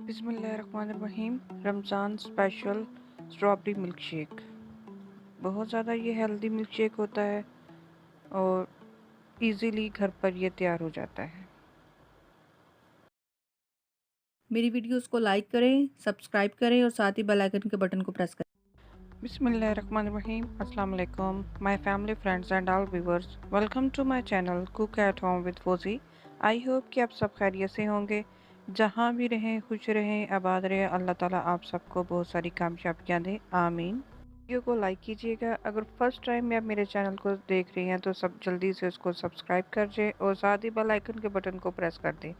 बिस्मिल्लाहिर्रहमानिर्रहीम। Ramzan special strawberry milk shake. बहुत ज़्यादा ये हेल्दी मिल्क शेक होता है और इजीली घर पर ये तैयार हो जाता है। मेरी वीडियोस को लाइक करें, सब्सक्राइब करें और साथ ही बेल आइकन के बटन को प्रेस करें। बिस्मिल्लाहिर्रहमानिर्रहीम। अस्सलाम वालेकुम my family, friends and all viewers. Welcome to my channel cook at home with Fauji. I hope कि आप सब खैरियत से होंगे। जहाँ भी रहें खुश रहें, आबाद रहें। अल्लाह ताला आप सबको बहुत सारी कामयाबियाँ दे, आमीन। वीडियो को लाइक कीजिएगा। अगर फर्स्ट टाइम में आप मेरे चैनल को देख रही हैं तो सब जल्दी से उसको सब्सक्राइब कर दें और साथ ही बेल आइकन के बटन को प्रेस कर दें।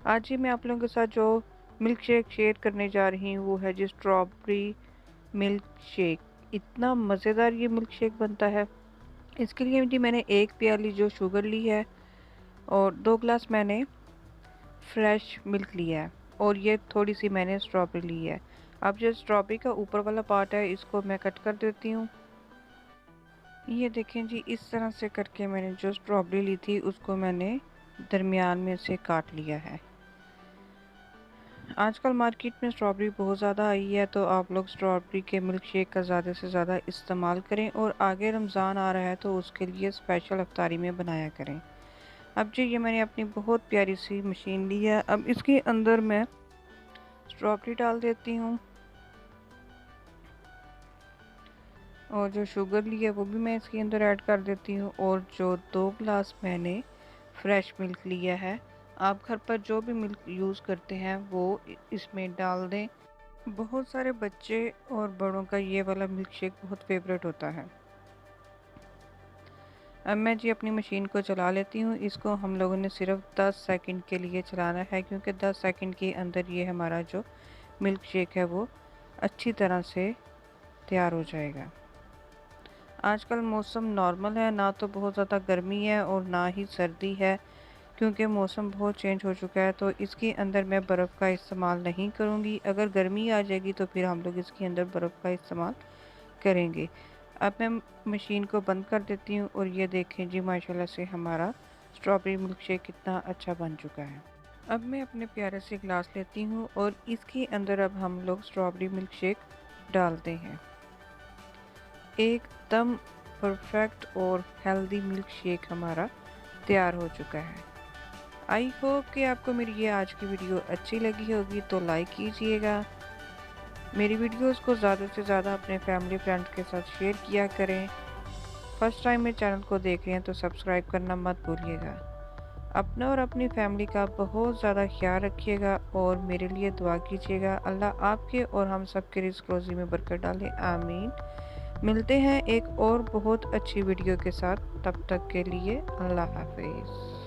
आज ही मैं आप लोगों के साथ जो मिल्क शेक शेयर करने जा रही हूँ वो है जी स्ट्रॉबेरी मिल्क शेक। इतना मज़ेदार ये मिल्क शेक बनता है। इसके लिए जी मैंने 1 प्याली जो शुगर ली है और 2 ग्लास मैंने फ्रेश मिल्क लिया है और ये थोड़ी सी मैंने स्ट्रॉबेरी ली है। अब जो स्ट्रॉबेरी का ऊपर वाला पार्ट है इसको मैं कट कर देती हूँ। ये देखें जी, इस तरह से करके मैंने जो स्ट्रॉबेरी ली थी उसको मैंने दरमियान में से काट लिया है। आजकल मार्केट में स्ट्रॉबेरी बहुत ज़्यादा आई है तो आप लोग स्ट्रॉबेरी के मिल्क शेक का ज़्यादा से ज़्यादा इस्तेमाल करें और आगे रमज़ान आ रहा है तो उसके लिए स्पेशल इफ्तारी में बनाया करें। अब जी ये मैंने अपनी बहुत प्यारी सी मशीन ली है। अब इसके अंदर मैं स्ट्रॉबेरी डाल देती हूँ और जो शुगर ली है वो भी मैं इसके अंदर ऐड कर देती हूँ और जो 2 ग्लास मैंने फ्रेश मिल्क लिया है, आप घर पर जो भी मिल्क यूज़ करते हैं वो इसमें डाल दें। बहुत सारे बच्चे और बड़ों का ये वाला मिल्क शेक बहुत फेवरेट होता है। अब मैं जी अपनी मशीन को चला लेती हूँ। इसको हम लोगों ने सिर्फ 10 सेकंड के लिए चलाना है क्योंकि 10 सेकंड के अंदर ये हमारा जो मिल्क शेक है वो अच्छी तरह से तैयार हो जाएगा। आजकल मौसम नॉर्मल है, ना तो बहुत ज़्यादा गर्मी है और ना ही सर्दी है क्योंकि मौसम बहुत चेंज हो चुका है। तो इसके अंदर मैं बर्फ़ का इस्तेमाल नहीं करूँगी। अगर गर्मी आ जाएगी तो फिर हम लोग इसके अंदर बर्फ़ का इस्तेमाल करेंगे। अब मैं मशीन को बंद कर देती हूँ और ये देखें जी माशाल्लाह से हमारा स्ट्रॉबेरी मिल्क शेक कितना अच्छा बन चुका है। अब मैं अपने प्यारे से ग्लास लेती हूँ और इसके अंदर अब हम लोग स्ट्रॉबेरी मिल्क शेक डालते हैं। एकदम परफेक्ट और हेल्दी मिल्क शेक हमारा तैयार हो चुका है। आई होप कि आपको मेरी ये आज की वीडियो अच्छी लगी होगी तो लाइक कीजिएगा। मेरी वीडियोस को ज़्यादा से ज़्यादा अपने फैमिली फ्रेंड्स के साथ शेयर किया करें। फर्स्ट टाइम मेरे चैनल को देख रहे हैं तो सब्सक्राइब करना मत भूलिएगा। अपना और अपनी फैमिली का बहुत ज़्यादा ख्याल रखिएगा और मेरे लिए दुआ कीजिएगा। अल्लाह आपके और हम सब के रिज़्क़ रोज़ी में बरकत डाले, आमीन। मिलते हैं एक और बहुत अच्छी वीडियो के साथ, तब तक के लिए अल्लाह हाफिज़।